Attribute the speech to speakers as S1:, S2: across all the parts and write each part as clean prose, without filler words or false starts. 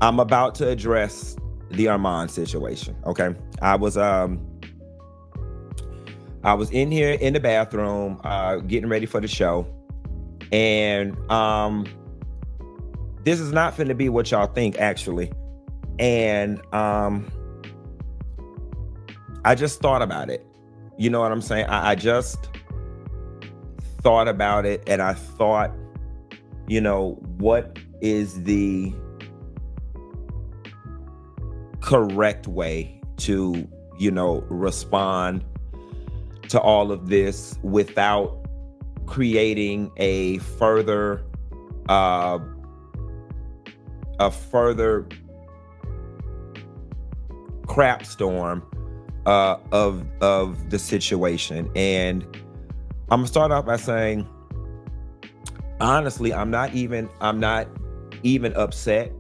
S1: I'm about to address the Armand situation. Okay. I was I was in here in the bathroom, getting ready for the show. And this is not finna be what y'all think, actually. And I just thought about it. You know what I'm saying? I just thought about it, and I thought, what is the correct way to, respond to all of this without creating a further crap storm of the situation. And I'm gonna start off by saying, honestly, I'm not even upset.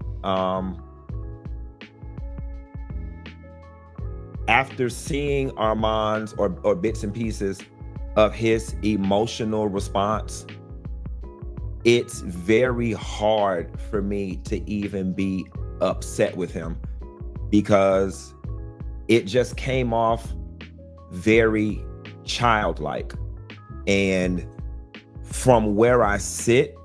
S1: After seeing Armand's or bits and pieces of his emotional response, it's very hard for me to even be upset with him, because it just came off very childlike. And from where I sit,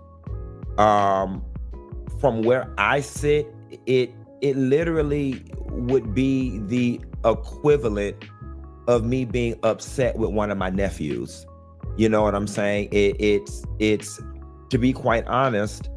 S1: it literally would be the equivalent of me being upset with one of my nephews. You know what I'm saying? It's to be quite honest,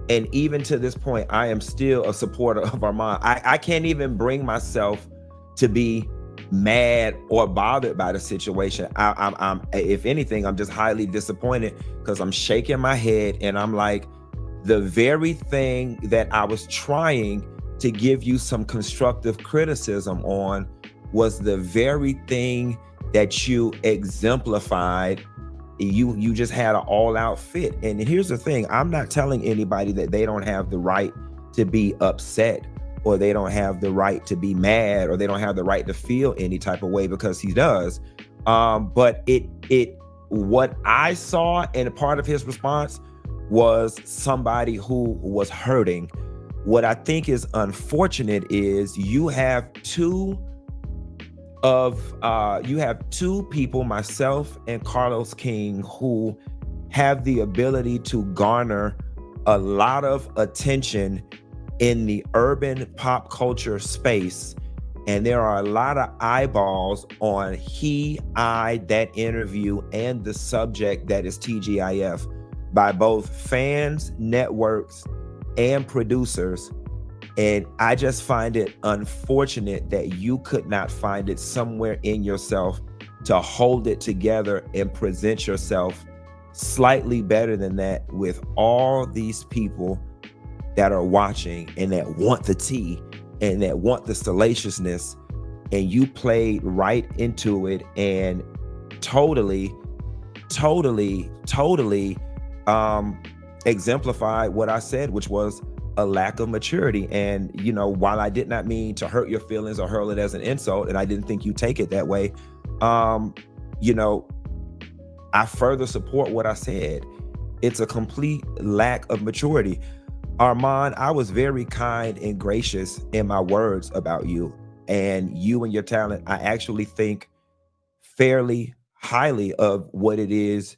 S1: and even to this point, I am still a supporter of Armand. I can't even bring myself to be mad or bothered by the situation. I'm if anything, I'm just highly disappointed, because I'm shaking my head and I'm like, the very thing that I was trying to give you some constructive criticism on was the very thing that you exemplified. You just had an all-out fit. And here's the thing, I'm not telling anybody that they don't have the right to be upset, or they don't have the right to be mad, or they don't have the right to feel any type of way, because he does. But what I saw in a part of his response was somebody who was hurting. What I think is unfortunate is you have two people, myself and Carlos King, who have the ability to garner a lot of attention in the urban pop culture space. And there are a lot of eyeballs on that interview and the subject that is TGIF by both fans, networks, and producers. And I just find it unfortunate that you could not find it somewhere in yourself to hold it together and present yourself slightly better than that with all these people that are watching and that want the tea and that want the salaciousness. And you played right into it and totally exemplified what I said, which was a lack of maturity. And, while I did not mean to hurt your feelings or hurl it as an insult, and I didn't think you take it that way, I further support what I said. It's a complete lack of maturity. Armand, I was very kind and gracious in my words about you and your talent. I actually think fairly highly of what it is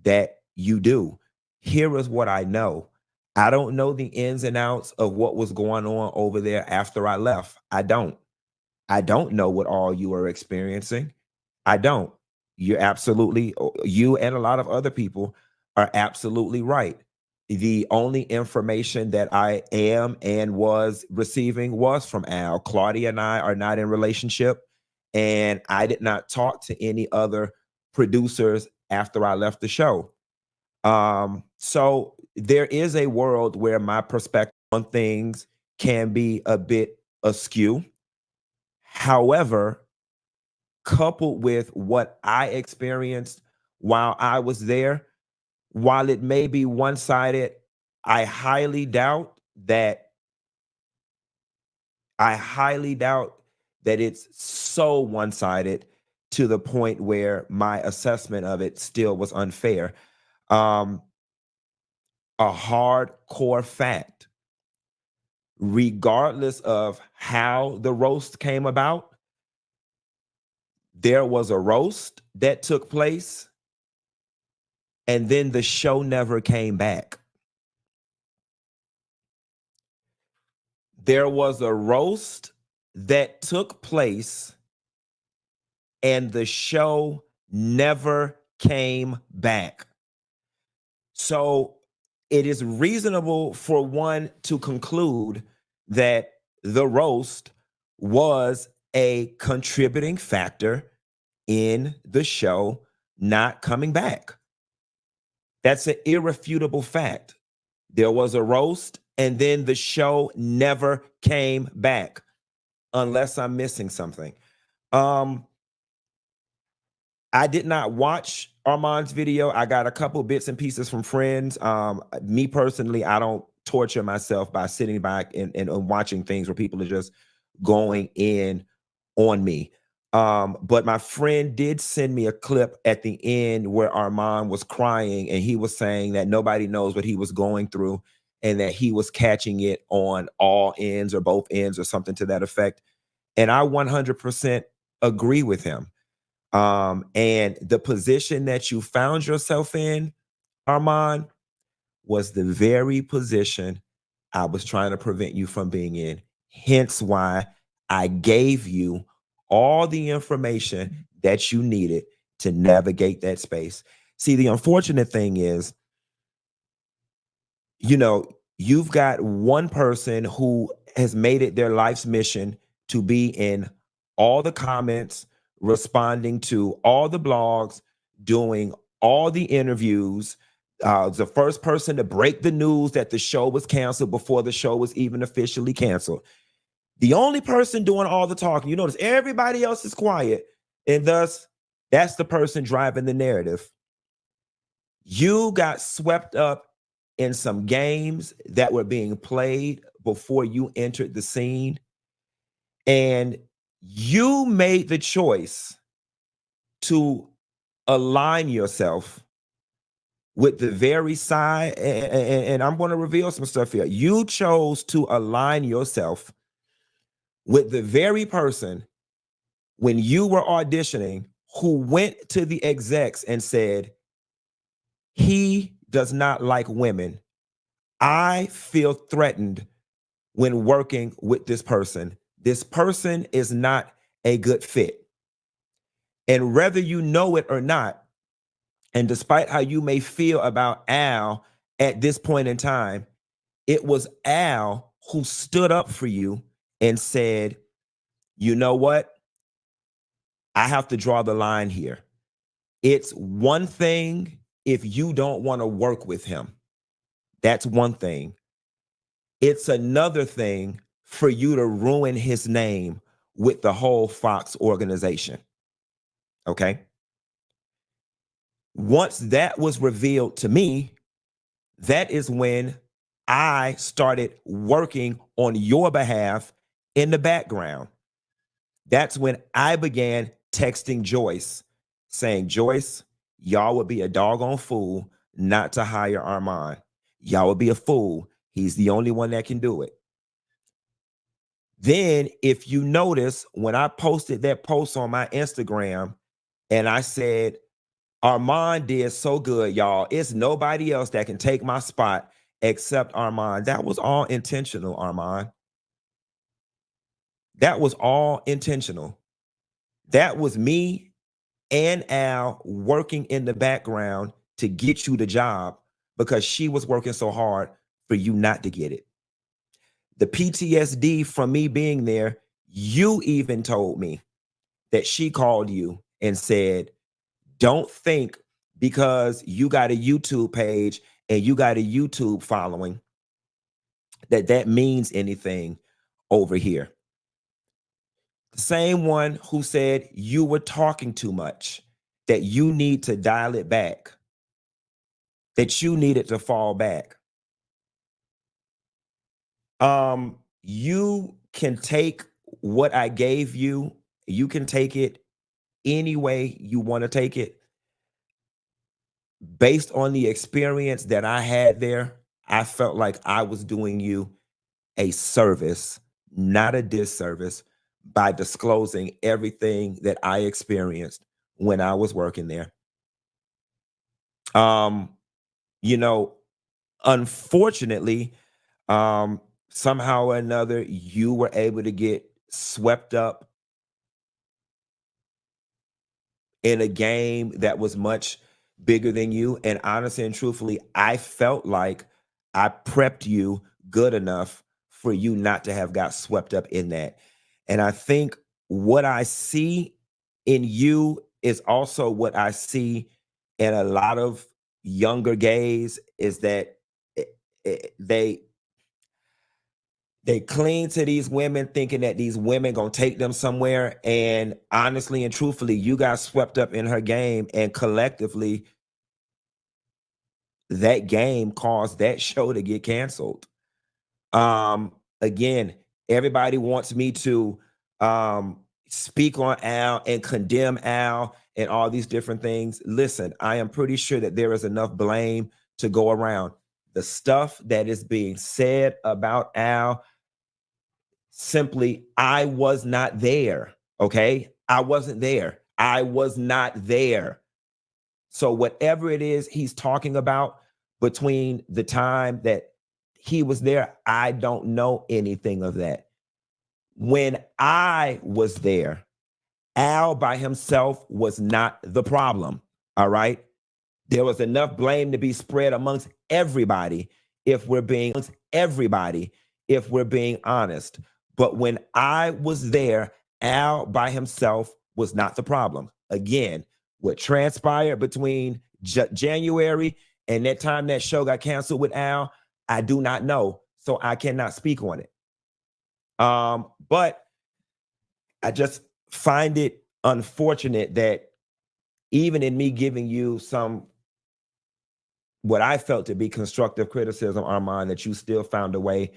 S1: that you do. Here is what I know. I don't know the ins and outs of what was going on over there after I left. I don't. I don't know what all you are experiencing. I don't. You and a lot of other people are absolutely right. The only information that I am and was receiving was from Al. Claudia and I are not in relationship, and I did not talk to any other producers after I left the show. So there is a world where my perspective on things can be a bit askew. However, coupled with what I experienced while I was there, while it may be one-sided, I highly doubt that I highly doubt that it's so one-sided to the point where my assessment of it still was unfair. Um, a hardcore fact. Regardless of how the roast came about, there was a roast that took place, and then the show never came back. There was a roast that took place, and the show never came back. So it is reasonable for one to conclude that the roast was a contributing factor in the show not coming back. That's an irrefutable fact. There was a roast, and then the show never came back, unless I'm missing something. I did not watch Armand's video. I got a couple bits and pieces from friends. Me personally, I don't torture myself by sitting back and watching things where people are just going in on me. But my friend did send me a clip at the end where Armand was crying, and he was saying that nobody knows what he was going through and that he was catching it on all ends or both ends or something to that effect. And I 100% agree with him. And the position that you found yourself in, Armand, was the very position I was trying to prevent you from being in. Hence why I gave you all the information that you needed to navigate that space. See, the unfortunate thing is, you know, you've got one person who has made it their life's mission to be in all the comments, responding to all the blogs, doing all the interviews, the first person to break the news that the show was canceled before the show was even officially canceled. The only person doing all the talking, you notice everybody else is quiet, and thus that's the person driving the narrative. You got swept up in some games that were being played before you entered the scene, and you made the choice to align yourself with the very side, and I'm going to reveal some stuff here. You chose to align yourself with the very person when you were auditioning who went to the execs and said, he does not like women. I feel threatened when working with this person. This person is not a good fit. And whether you know it or not, and despite how you may feel about Al at this point in time, it was Al who stood up for you and said, you know what? I have to draw the line here. It's one thing if you don't want to work with him. That's one thing. It's another thing for you to ruin his name with the whole Fox organization. Okay? Once that was revealed to me, that is when I started working on your behalf in the background. That's when I began texting Joyce saying, Joyce, y'all would be a doggone fool not to hire Armand. Y'all would be a fool. He's the only one that can do it. Then if you notice, when I posted that post on my Instagram and I said, Armand did so good, y'all. It's nobody else that can take my spot except Armand. That was all intentional, Armand. That was all intentional. That was me and Al working in the background to get you the job because she was working so hard for you not to get it. The PTSD from me being there, you even told me that she called you and said, don't think because you got a YouTube page and you got a YouTube following that means anything over here. The same one who said you were talking too much, that you need to dial it back, that you needed to fall back. You can take what I gave you, you can take it any way you want to take it. Based on the experience that I had there, I felt like I was doing you a service, not a disservice, by disclosing everything that I experienced when I was working there. Um, you know, unfortunately, um, somehow or another, you were able to get swept up in a game that was much bigger than you. And honestly and truthfully, I felt like I prepped you good enough for you not to have got swept up in that. And I think what I see in you is also what I see in a lot of younger gays is that eh, they cling to these women thinking that these women gonna take them somewhere, and honestly and truthfully you got swept up in her game, and collectively that game caused that show to get canceled. Again, everybody wants me to um speak on Al and condemn Al and all these different things. Listen, I am pretty sure that there is enough blame to go around. The stuff that is being said about Al, simply, I was not there. Okay. I wasn't there. I was not there. So, whatever it is he's talking about between the time that he was there, I don't know anything of that. When I was there, Al by himself was not the problem. All right. There was enough blame to be spread amongst everybody if we're being honest. But when I was there, Al by himself was not the problem. Again, what transpired between January and that time that show got canceled with Al, I do not know, so I cannot speak on it. But I just find it unfortunate that even in me giving you some what I felt to be constructive criticism, Armand, that you still found a way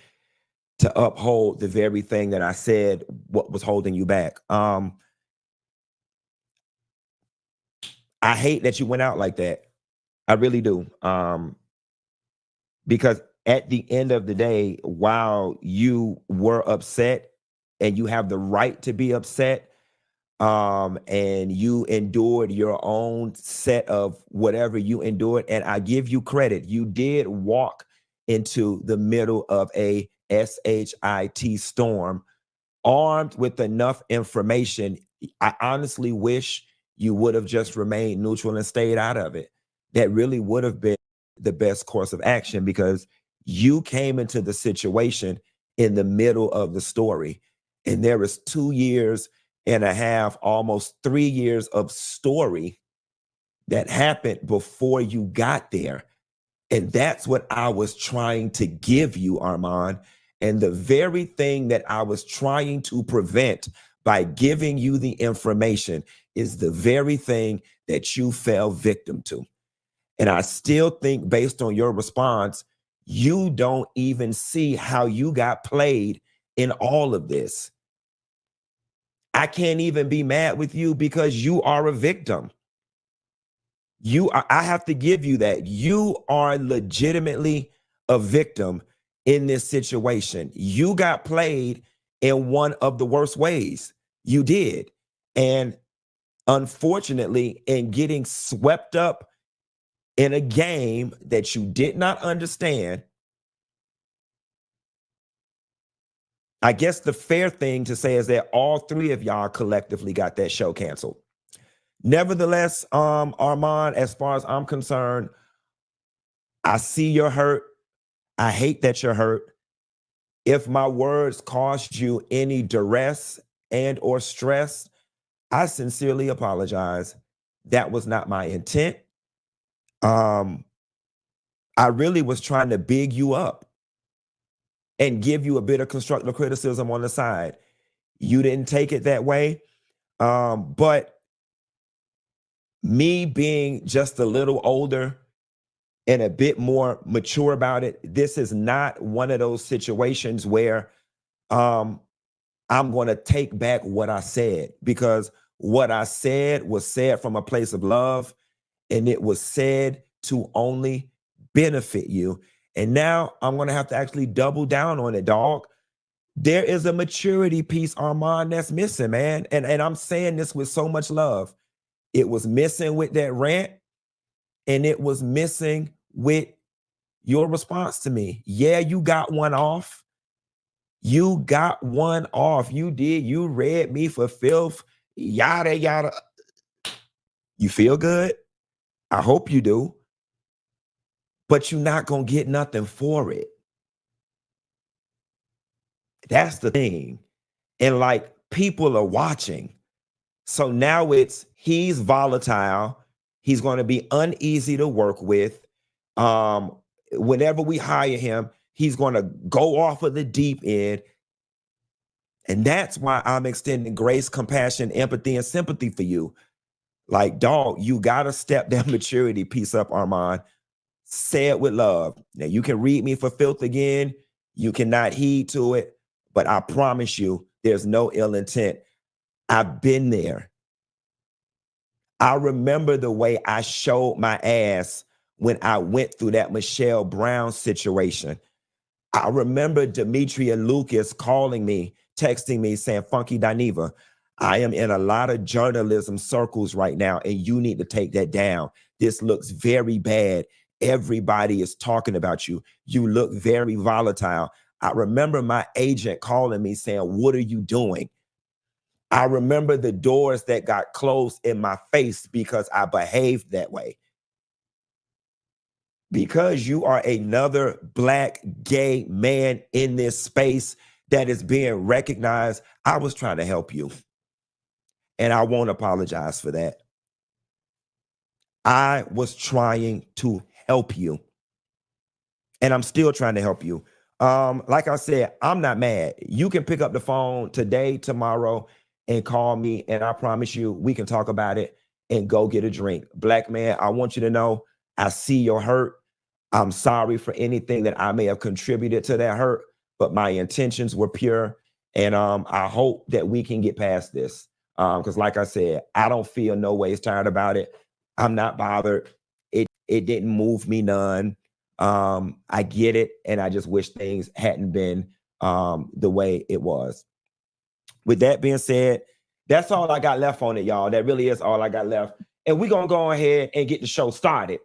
S1: to uphold the very thing that I said what was holding you back. I hate that you went out like that. I really do. Because at the end of the day, while you were upset and you have the right to be upset, and you endured your own set of whatever you endured, and I give you credit, you did walk into the middle of a SHIT storm armed with enough information. I honestly wish you would have just remained neutral and stayed out of it. That really would have been the best course of action, because you came into the situation in the middle of the story. And there is 2 years and a half, almost 3 years of story that happened before you got there. And that's what I was trying to give you, Armand. And the very thing that I was trying to prevent by giving you the information is the very thing that you fell victim to. And I still think, based on your response, you don't even see how you got played in all of this. I can't even be mad with you because you are a victim. I have to give you that. You are legitimately a victim in this situation. You got played in one of the worst ways. You did. And unfortunately, in getting swept up in a game that you did not understand, I guess the fair thing to say is that all three of y'all collectively got that show canceled. Nevertheless, Armand, as far as I'm concerned, I see you're hurt. I hate that you're hurt. If my words caused you any duress and or stress, I sincerely apologize. That was not my intent. Um, I really was trying to big you up and give you a bit of constructive criticism on the side. You didn't take it that way. But me being just a little older and a bit more mature about it, this is not one of those situations where I'm going to take back what I said, because what I said was said from a place of love, and it was said to only benefit you. And now I'm gonna have to actually double down on it, dog. There is a maturity piece, Armand, that's missing, man. And I'm saying this with so much love. It was missing with that rant, and it was missing with your response to me. Yeah, you got one off. You got one off. You did. You read me for filth. Yada, yada. You feel good? I hope you do. But you're not going to get nothing for it. That's the thing. And like, people are watching. So now he's volatile. He's going to be uneasy to work with. Whenever we hire him, he's going to go off of the deep end. And that's why I'm extending grace, compassion, empathy, and sympathy for you. Like, dog, you got to step that maturity piece up, Armand. Say it with love. Now, you can read me for filth again. You cannot heed to it. But I promise you, there's no ill intent. I've been there. I remember the way I showed my ass when I went through that Michelle Brown situation. I remember Demetria Lucas calling me, texting me, saying, Funky Dineva, I am in a lot of journalism circles right now, and you need to take that down. This looks very bad. Everybody is talking about you. You look very volatile. I remember my agent calling me saying, what are you doing? I remember the doors that got closed in my face because I behaved that way. Because you are another Black gay man in this space that is being recognized, I was trying to help you. And I won't apologize for that. I was trying to help you. And I'm still trying to help you. Like I said, I'm not mad. You can pick up the phone today, tomorrow, and call me. And I promise you, we can talk about it and go get a drink. Black man, I want you to know, I see your hurt. I'm sorry for anything that I may have contributed to that hurt, but my intentions were pure. And I hope that we can get past this. Because like I said, I don't feel no ways tired about it. I'm not bothered. It didn't move me none. I get it, and I just wish things hadn't been the way it was. With that being said, that's all I got left on it, y'all. That really is all I got left. And we're going to go ahead and get the show started.